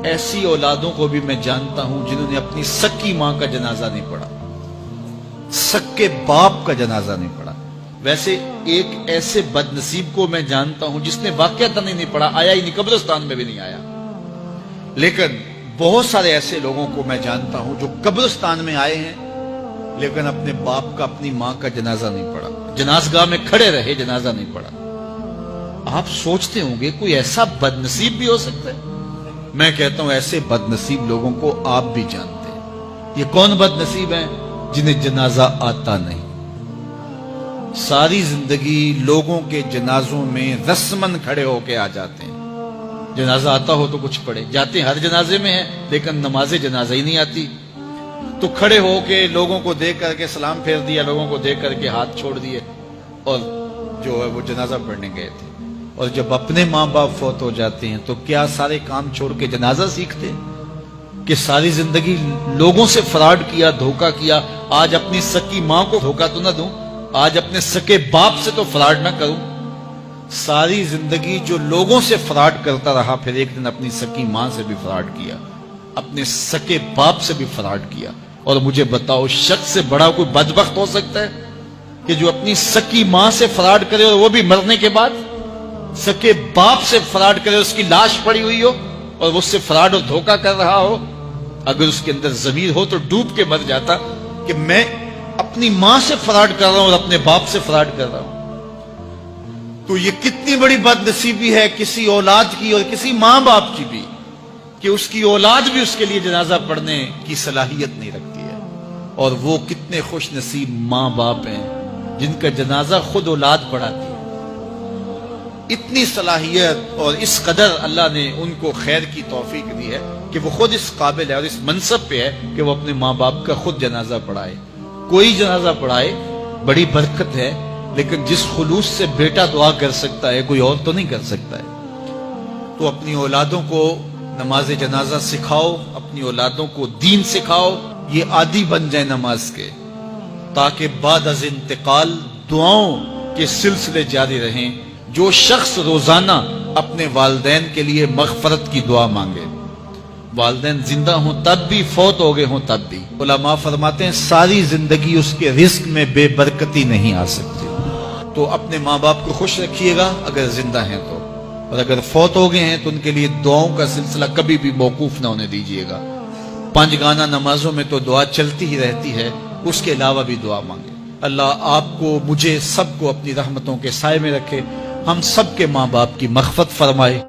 ایسی اولادوں کو بھی میں جانتا ہوں جنہوں نے اپنی سکی ماں کا جنازہ نہیں پڑھا، سکے باپ کا جنازہ نہیں پڑھا۔ ویسے ایک ایسے بد نصیب کو میں جانتا ہوں جس نے واقعتاً ہی نہیں پڑھا، آیا ہی نہیں، قبرستان میں بھی نہیں آیا۔ لیکن بہت سارے ایسے لوگوں کو میں جانتا ہوں جو قبرستان میں آئے ہیں لیکن اپنے باپ کا، اپنی ماں کا جنازہ نہیں پڑھا، جنازگاہ میں کھڑے رہے، جنازہ نہیں پڑھا۔ آپ سوچتے ہوں گے کوئی ایسا بد نصیب بھی ہو سکتا ہے؟ میں کہتا ہوں ایسے بد نصیب لوگوں کو آپ بھی جانتے ہیں۔ یہ کون بد نصیب ہیں؟ جنہیں جنازہ آتا نہیں، ساری زندگی لوگوں کے جنازوں میں رسمن کھڑے ہو کے آ جاتے ہیں۔ جنازہ آتا ہو تو کچھ پڑھے، جاتے ہیں ہر جنازے میں ہیں لیکن نماز جنازہ ہی نہیں آتی، تو کھڑے ہو کے لوگوں کو دیکھ کر کے سلام پھیر دیا، لوگوں کو دیکھ کر کے ہاتھ چھوڑ دیے اور جو ہے وہ جنازہ پڑھنے گئے تھے۔ اور جب اپنے ماں باپ فوت ہو جاتے ہیں تو کیا سارے کام چھوڑ کے جنازہ سیکھتے ہیں کہ ساری زندگی لوگوں سے فراڈ کیا، دھوکہ کیا، آج اپنی سکی ماں کو دھوکہ تو نہ دوں، آج اپنے سکے باپ سے تو فراڈ نہ کروں۔ ساری زندگی جو لوگوں سے فراڈ کرتا رہا، پھر ایک دن اپنی سکی ماں سے بھی فراڈ کیا، اپنے سکے باپ سے بھی فراڈ کیا۔ اور مجھے بتاؤ شخص سے بڑا کوئی بدبخت ہو سکتا ہے کہ جو اپنی سکی ماں سے فراڈ کرے اور وہ بھی مرنے کے بعد؟ سکے باپ سے فراڈ کرے، اس کی لاش پڑی ہوئی ہو اور اس سے فراڈ اور دھوکہ کر رہا ہو، اگر اس کے اندر ضمیر ہو تو ڈوب کے مر جاتا کہ میں اپنی ماں سے فراڈ کر رہا ہوں اور اپنے باپ سے فراڈ کر رہا ہوں۔ تو یہ کتنی بڑی بد نصیبی ہے کسی اولاد کی اور کسی ماں باپ کی بھی کہ اس کی اولاد بھی اس کے لیے جنازہ پڑھنے کی صلاحیت نہیں رکھتی ہے۔ اور وہ کتنے خوش نصیب ماں باپ ہیں جن کا جنازہ خود اولاد پڑھاتی ہے۔ اتنی صلاحیت اور اس قدر اللہ نے ان کو خیر کی توفیق دی ہے کہ وہ خود اس قابل ہے اور اس منصب پہ ہے کہ وہ اپنے ماں باپ کا خود جنازہ پڑھائے۔ کوئی جنازہ پڑھائے بڑی برکت ہے، لیکن جس خلوص سے بیٹا دعا کر سکتا ہے کوئی اور تو نہیں کر سکتا ہے۔ تو اپنی اولادوں کو نماز جنازہ سکھاؤ، اپنی اولادوں کو دین سکھاؤ، یہ عادی بن جائے نماز کے، تاکہ بعد از انتقال دعاؤں کے سلسلے جاری رہیں۔ جو شخص روزانہ اپنے والدین کے لیے مغفرت کی دعا مانگے، والدین زندہ ہوں تب بھی، فوت ہو گئے ہوں تب بھی، علماء فرماتے ہیں ساری زندگی اس کے رزق میں بے برکتی نہیں آ سکتی۔ تو اپنے ماں باپ کو خوش رکھیے گا اگر زندہ ہیں تو، اور اگر فوت ہو گئے ہیں تو ان کے لیے دعاؤں کا سلسلہ کبھی بھی موقوف نہ ہونے دیجیے گا۔ 5 گانا نمازوں میں تو دعا چلتی ہی رہتی ہے، اس کے علاوہ بھی دعا مانگے۔ اللہ آپ کو، مجھے، سب کو اپنی رحمتوں کے سائے میں رکھے، ہم سب کے ماں باپ کی مغفرت فرمائے۔